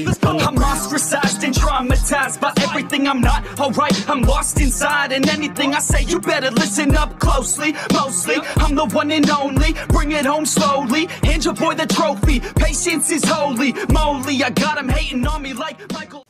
I'm ostracized and traumatized by everything I'm not alright. I'm lost inside, and anything I say you better listen up closely. Mostly, I'm the one and only. Bring it home slowly. Hand your boy the trophy. Patience is holy moly. I got him hating on me like Michael.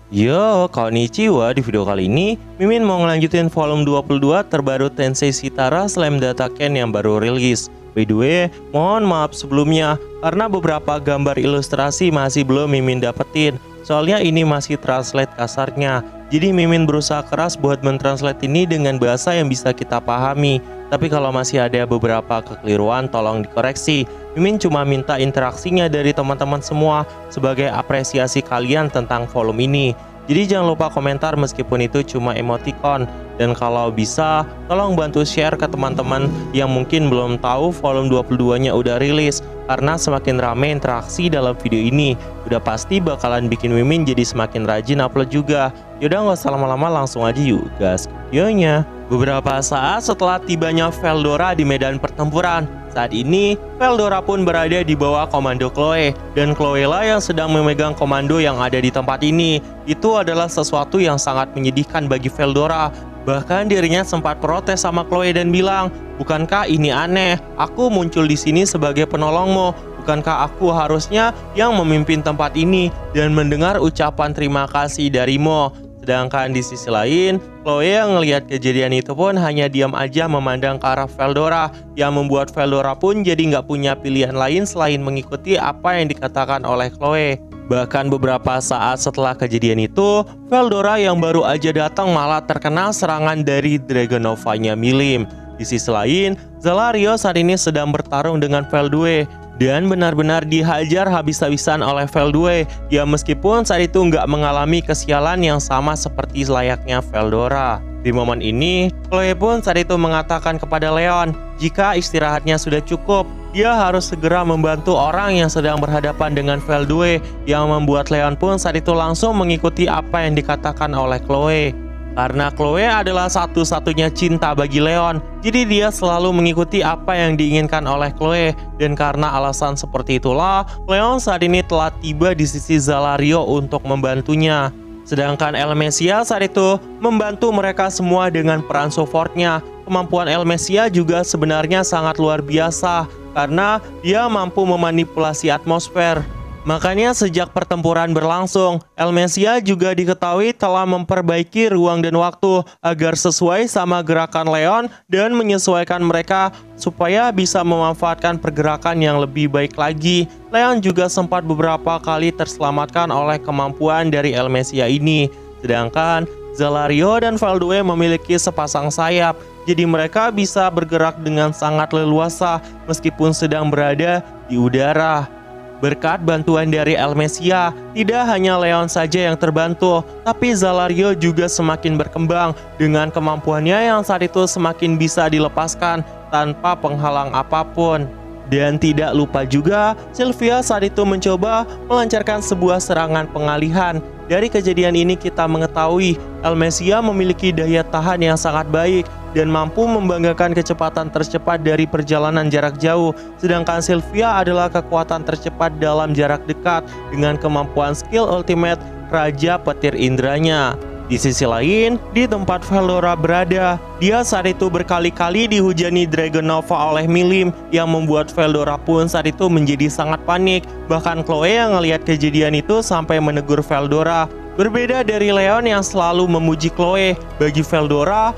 Yo, konnichiwa. Di video kali ini Mimin mau ngelanjutin volume 22 terbaru Tensei Shitara Slam Data Ken yang baru rilis. By the way, mohon maaf sebelumnya karena beberapa gambar ilustrasi masih belum Mimin dapetin. Soalnya ini masih translate kasarnya. Jadi Mimin berusaha keras buat mentranslate ini dengan bahasa yang bisa kita pahami. Tapi kalau masih ada beberapa kekeliruan tolong dikoreksi. Mimin cuma minta interaksinya dari teman-teman semua sebagai apresiasi kalian tentang volume ini. Jadi jangan lupa komentar meskipun itu cuma emoticon. Dan kalau bisa, tolong bantu share ke teman-teman yang mungkin belum tahu volume 22-nya udah rilis. Karena semakin rame interaksi dalam video ini, udah pasti bakalan bikin Mimin jadi semakin rajin upload juga. Yaudah nggak usah lama-lama, langsung aja yuk gas videonya. Beberapa saat setelah tibanya Veldora di medan pertempuran, saat ini Veldora pun berada di bawah komando Chloe. Dan Chloe lah yang sedang memegang komando yang ada di tempat ini. Itu adalah sesuatu yang sangat menyedihkan bagi Veldora. Bahkan dirinya sempat protes sama Chloe dan bilang, "Bukankah ini aneh? Aku muncul di sini sebagai penolongmu. Bukankah aku harusnya yang memimpin tempat ini dan mendengar ucapan terima kasih darimu?" Sedangkan di sisi lain, Chloe yang ngelihat kejadian itu pun hanya diam aja memandang ke arah Veldora, yang membuat Veldora pun jadi nggak punya pilihan lain selain mengikuti apa yang dikatakan oleh Chloe. Bahkan beberapa saat setelah kejadian itu, Veldora yang baru aja datang malah terkena serangan dari Dragonova-nya Milim. Di sisi lain, Zalario saat ini sedang bertarung dengan Veldue dan benar-benar dihajar habis-habisan oleh Veldue. Ya meskipun saat itu nggak mengalami kesialan yang sama seperti layaknya Veldora. Di momen ini, Chloe pun saat itu mengatakan kepada Leon, jika istirahatnya sudah cukup, dia harus segera membantu orang yang sedang berhadapan dengan Veldue, yang membuat Leon pun saat itu langsung mengikuti apa yang dikatakan oleh Chloe. Karena Chloe adalah satu-satunya cinta bagi Leon, jadi dia selalu mengikuti apa yang diinginkan oleh Chloe. Dan karena alasan seperti itulah, Leon saat ini telah tiba di sisi Zalario untuk membantunya. Sedangkan Elmesia saat itu membantu mereka semua dengan peran supportnya. Kemampuan Elmesia juga sebenarnya sangat luar biasa karena dia mampu memanipulasi atmosfer. Makanya sejak pertempuran berlangsung, Elmesia juga diketahui telah memperbaiki ruang dan waktu agar sesuai sama gerakan Leon dan menyesuaikan mereka supaya bisa memanfaatkan pergerakan yang lebih baik lagi. Leon juga sempat beberapa kali terselamatkan oleh kemampuan dari Elmesia ini. Sedangkan Zalario dan Veldue memiliki sepasang sayap, jadi mereka bisa bergerak dengan sangat leluasa meskipun sedang berada di udara. Berkat bantuan dari Elmesia, tidak hanya Leon saja yang terbantu, tapi Zalario juga semakin berkembang dengan kemampuannya yang saat itu semakin bisa dilepaskan tanpa penghalang apapun. Dan tidak lupa juga, Sylvia saat itu mencoba melancarkan sebuah serangan pengalihan. Dari kejadian ini kita mengetahui Elmesia memiliki daya tahan yang sangat baik dan mampu membanggakan kecepatan tercepat dari perjalanan jarak jauh. Sedangkan Sylvia adalah kekuatan tercepat dalam jarak dekat dengan kemampuan skill ultimate Raja Petir Indranya. Di sisi lain, di tempat Veldora berada, dia saat itu berkali-kali dihujani Dragonova oleh Milim yang membuat Veldora pun saat itu menjadi sangat panik. Bahkan Chloe yang ngelihat kejadian itu sampai menegur Veldora. Berbeda dari Leon yang selalu memuji Chloe, bagi Veldora,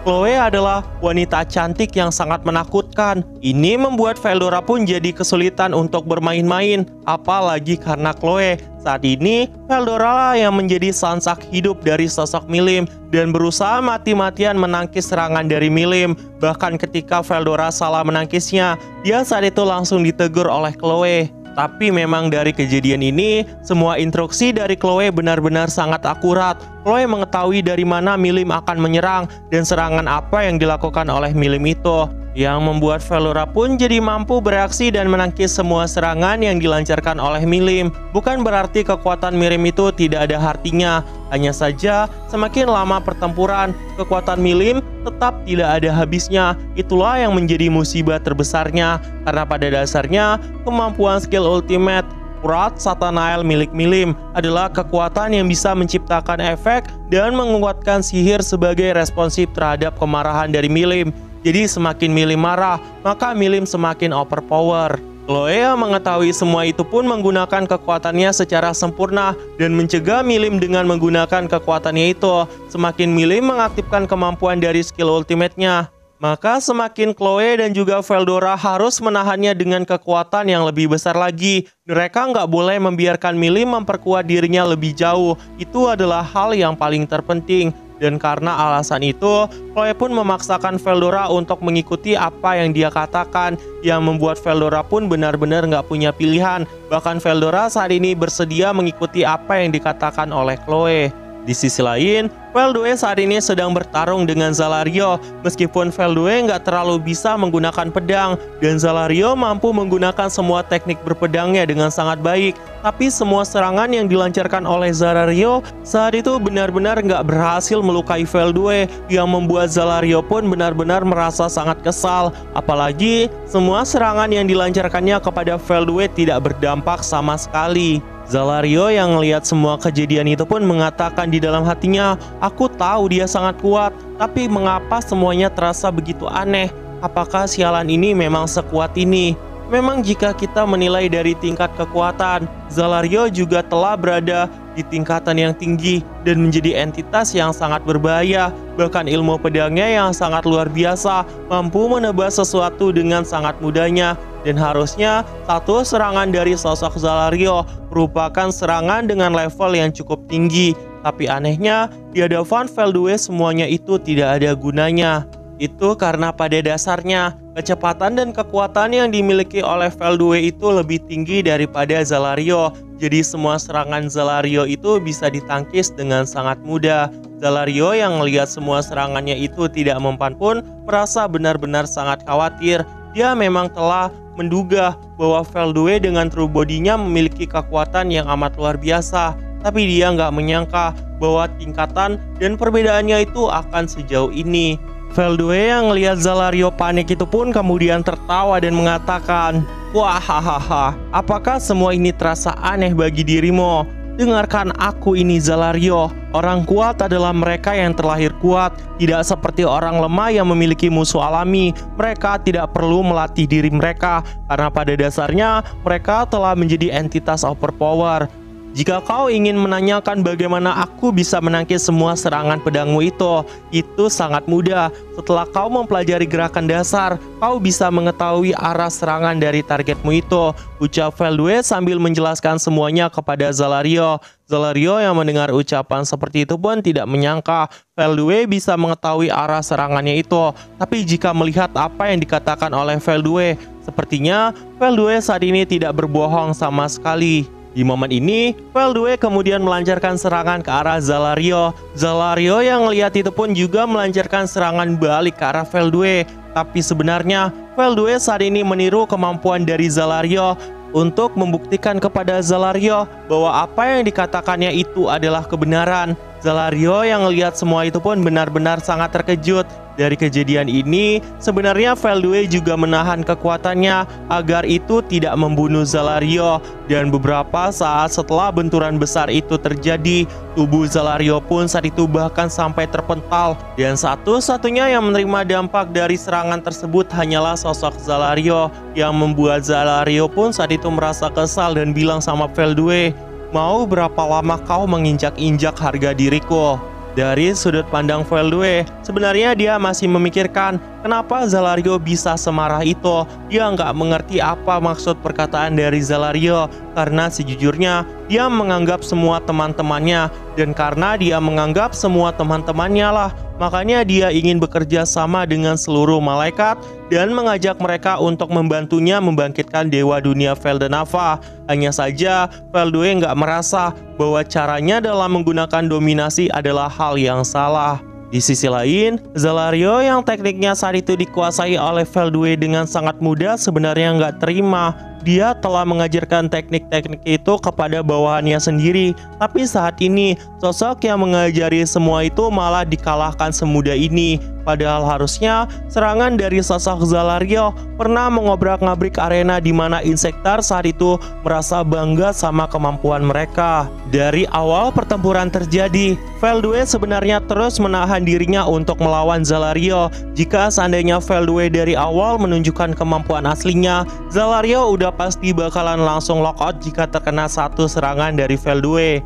Chloe adalah wanita cantik yang sangat menakutkan. Ini membuat Veldora pun jadi kesulitan untuk bermain-main, apalagi karena Chloe. Saat ini, Veldora lah yang menjadi sansak hidup dari sosok Milim dan berusaha mati-matian menangkis serangan dari Milim. Bahkan ketika Veldora salah menangkisnya, dia saat itu langsung ditegur oleh Chloe. Tapi memang dari kejadian ini, semua instruksi dari Chloe benar-benar sangat akurat. Chloe mengetahui dari mana Milim akan menyerang dan serangan apa yang dilakukan oleh Milim itu, yang membuat Veldora pun jadi mampu bereaksi dan menangkis semua serangan yang dilancarkan oleh Milim. Bukan berarti kekuatan Milim itu tidak ada artinya, hanya saja semakin lama pertempuran, kekuatan Milim tetap tidak ada habisnya. Itulah yang menjadi musibah terbesarnya, karena pada dasarnya kemampuan skill ultimate Wrath Satanael milik Milim adalah kekuatan yang bisa menciptakan efek dan menguatkan sihir sebagai responsif terhadap kemarahan dari Milim. Jadi semakin Milim marah, maka Milim semakin overpower. Chloe yang mengetahui semua itu pun menggunakan kekuatannya secara sempurna dan mencegah Milim dengan menggunakan kekuatannya itu. Semakin Milim mengaktifkan kemampuan dari skill ultimate-nya, maka semakin Chloe dan juga Veldora harus menahannya dengan kekuatan yang lebih besar lagi. Mereka nggak boleh membiarkan Milim memperkuat dirinya lebih jauh. Itu adalah hal yang paling terpenting. Dan karena alasan itu, Chloe pun memaksakan Veldora untuk mengikuti apa yang dia katakan, yang membuat Veldora pun benar-benar nggak punya pilihan. Bahkan Veldora saat ini bersedia mengikuti apa yang dikatakan oleh Chloe. Di sisi lain, Veldue saat ini sedang bertarung dengan Zalario. Meskipun Veldue nggak terlalu bisa menggunakan pedang, dan Zalario mampu menggunakan semua teknik berpedangnya dengan sangat baik, tapi semua serangan yang dilancarkan oleh Zalario saat itu benar-benar nggak berhasil melukai Veldue, yang membuat Zalario pun benar-benar merasa sangat kesal. Apalagi semua serangan yang dilancarkannya kepada Veldue tidak berdampak sama sekali. Zalario yang melihat semua kejadian itu pun mengatakan di dalam hatinya, "Aku tahu dia sangat kuat, tapi mengapa semuanya terasa begitu aneh? Apakah sialan ini memang sekuat ini?" Memang jika kita menilai dari tingkat kekuatan, Zalario juga telah berada di tingkatan yang tinggi dan menjadi entitas yang sangat berbahaya. Bahkan ilmu pedangnya yang sangat luar biasa mampu menebas sesuatu dengan sangat mudahnya. Dan harusnya satu serangan dari sosok Zalario merupakan serangan dengan level yang cukup tinggi. Tapi anehnya, di hadapan Veldue semuanya itu tidak ada gunanya. Itu karena pada dasarnya, kecepatan dan kekuatan yang dimiliki oleh Veldue itu lebih tinggi daripada Zalario. Jadi semua serangan Zalario itu bisa ditangkis dengan sangat mudah. Zalario yang melihat semua serangannya itu tidak mempan pun merasa benar-benar sangat khawatir. Dia memang telah menduga bahwa Veldue dengan true body-nya memiliki kekuatan yang amat luar biasa. Tapi dia nggak menyangka bahwa tingkatan dan perbedaannya itu akan sejauh ini. Veldue yang melihat Zalario panik itu pun kemudian tertawa dan mengatakan, "Wah, hahaha, apakah semua ini terasa aneh bagi dirimu? Dengarkan aku ini Zalario, orang kuat adalah mereka yang terlahir kuat, tidak seperti orang lemah yang memiliki musuh alami. Mereka tidak perlu melatih diri mereka, karena pada dasarnya mereka telah menjadi entitas overpower. Jika kau ingin menanyakan bagaimana aku bisa menangkis semua serangan pedangmu itu sangat mudah. Setelah kau mempelajari gerakan dasar, kau bisa mengetahui arah serangan dari targetmu itu," ucap Veldue sambil menjelaskan semuanya kepada Zalario. Zalario yang mendengar ucapan seperti itu pun tidak menyangka Veldue bisa mengetahui arah serangannya itu. Tapi jika melihat apa yang dikatakan oleh Veldue, sepertinya Veldue saat ini tidak berbohong sama sekali. Di momen ini, Veldue kemudian melancarkan serangan ke arah Zalario. Zalario yang melihat itu pun juga melancarkan serangan balik ke arah Veldue. Tapi sebenarnya, Veldue saat ini meniru kemampuan dari Zalario untuk membuktikan kepada Zalario bahwa apa yang dikatakannya itu adalah kebenaran. Zalario yang melihat semua itu pun benar-benar sangat terkejut. Dari kejadian ini, sebenarnya Veldue juga menahan kekuatannya agar itu tidak membunuh Zalario. Dan beberapa saat setelah benturan besar itu terjadi, tubuh Zalario pun saat itu bahkan sampai terpental. Dan satu-satunya yang menerima dampak dari serangan tersebut hanyalah sosok Zalario, yang membuat Zalario pun saat itu merasa kesal dan bilang sama Veldue, "Mau berapa lama kau menginjak-injak harga diriku?" Dari sudut pandang Veldue, sebenarnya dia masih memikirkan kenapa Zalario bisa semarah itu. Dia nggak mengerti apa maksud perkataan dari Zalario, karena sejujurnya dia menganggap semua teman-temannya, dan karena dia menganggap semua teman-temannya lah, makanya dia ingin bekerja sama dengan seluruh malaikat dan mengajak mereka untuk membantunya membangkitkan Dewa Dunia Veldenava. Hanya saja Veldue nggak merasa bahwa caranya dalam menggunakan dominasi adalah hal yang salah. Di sisi lain, Zalario yang tekniknya saat itu dikuasai oleh Veldue dengan sangat mudah sebenarnya nggak terima. dia telah mengajarkan teknik-teknik itu kepada bawahannya sendiri. Tapi saat ini, sosok yang mengajari semua itu malah dikalahkan semudah ini. Padahal harusnya serangan dari sosok Zalario pernah mengobrak-ngabrik arena di mana Insektar saat itu merasa bangga sama kemampuan mereka. Dari awal pertempuran terjadi, Veldue sebenarnya terus menahan dirinya untuk melawan Zalario. Jika seandainya Veldue dari awal menunjukkan kemampuan aslinya, Zalario udah pasti bakalan langsung lockout jika terkena satu serangan dari Veldue.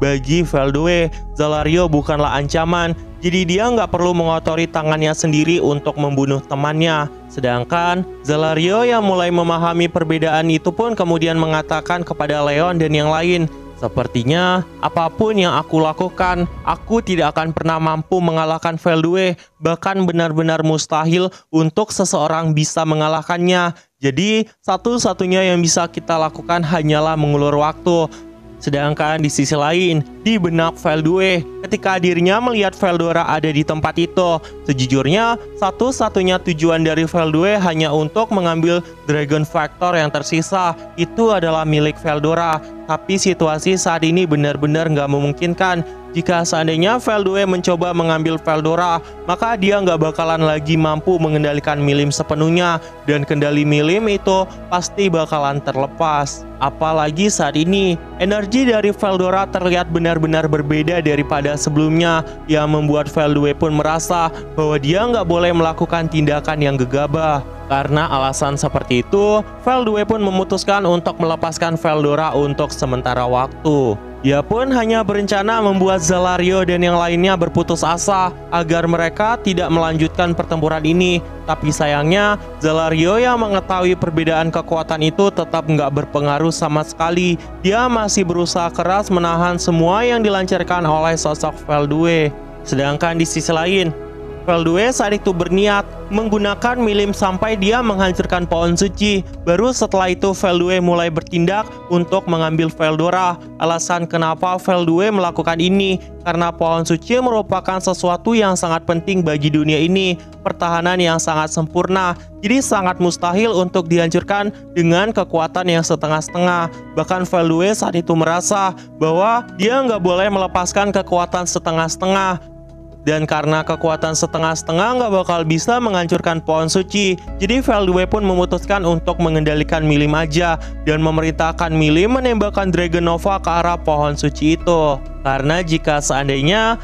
Bagi Veldue, Zalario bukanlah ancaman, jadi dia nggak perlu mengotori tangannya sendiri untuk membunuh temannya. Sedangkan Zalario yang mulai memahami perbedaan itu pun kemudian mengatakan kepada Leon dan yang lain, sepertinya apapun yang aku lakukan, aku tidak akan pernah mampu mengalahkan Veldue. Bahkan benar-benar mustahil untuk seseorang bisa mengalahkannya. Jadi satu-satunya yang bisa kita lakukan hanyalah mengulur waktu. Sedangkan di sisi lain, di benak Veldue, ketika dirinya melihat Veldora ada di tempat itu, sejujurnya satu-satunya tujuan dari Veldue hanya untuk mengambil Dragon Factor yang tersisa. Itu adalah milik Veldora. Tapi situasi saat ini benar-benar nggak memungkinkan. Jika seandainya Veldue mencoba mengambil Veldora, maka dia nggak bakalan lagi mampu mengendalikan Milim sepenuhnya, dan kendali Milim itu pasti bakalan terlepas. Apalagi saat ini, energi dari Veldora terlihat benar-benar berbeda daripada sebelumnya, yang membuat Veldue pun merasa bahwa dia nggak boleh melakukan tindakan yang gegabah. Karena alasan seperti itu, Veldue pun memutuskan untuk melepaskan Veldora untuk sementara waktu. Dia pun hanya berencana membuat Zalario dan yang lainnya berputus asa agar mereka tidak melanjutkan pertempuran ini. Tapi sayangnya, Zalario yang mengetahui perbedaan kekuatan itu tetap nggak berpengaruh sama sekali. Dia masih berusaha keras menahan semua yang dilancarkan oleh sosok Veldue. Sedangkan di sisi lain, Veldue saat itu berniat menggunakan Milim sampai dia menghancurkan pohon suci. Baru setelah itu Veldue mulai bertindak untuk mengambil Veldora. Alasan kenapa Veldue melakukan ini karena pohon suci merupakan sesuatu yang sangat penting bagi dunia ini, pertahanan yang sangat sempurna. Jadi sangat mustahil untuk dihancurkan dengan kekuatan yang setengah-setengah. Bahkan Veldue saat itu merasa bahwa dia nggak boleh melepaskan kekuatan setengah-setengah. Dan karena kekuatan setengah-setengah nggak bakal bisa menghancurkan pohon suci, jadi Veldue pun memutuskan untuk mengendalikan Milim aja dan memerintahkan Milim menembakkan Dragon Nova ke arah pohon suci itu. Karena jika seandainya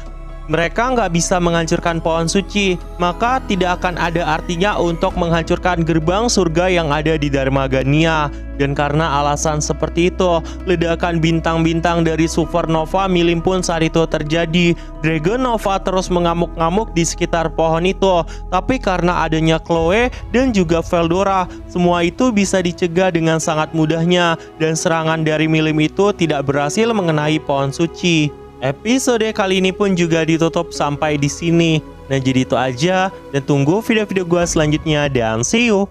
mereka nggak bisa menghancurkan pohon suci, maka tidak akan ada artinya untuk menghancurkan gerbang surga yang ada di Dharmagania. Dan karena alasan seperti itu, ledakan bintang-bintang dari supernova Milim pun saat itu terjadi. Dragon Nova terus mengamuk-ngamuk di sekitar pohon itu. Tapi karena adanya Chloe dan juga Veldora, semua itu bisa dicegah dengan sangat mudahnya. Dan serangan dari Milim itu tidak berhasil mengenai pohon suci. Episode kali ini pun juga ditutup sampai di sini. Nah, jadi itu aja, dan tunggu video-video gue selanjutnya, dan see you.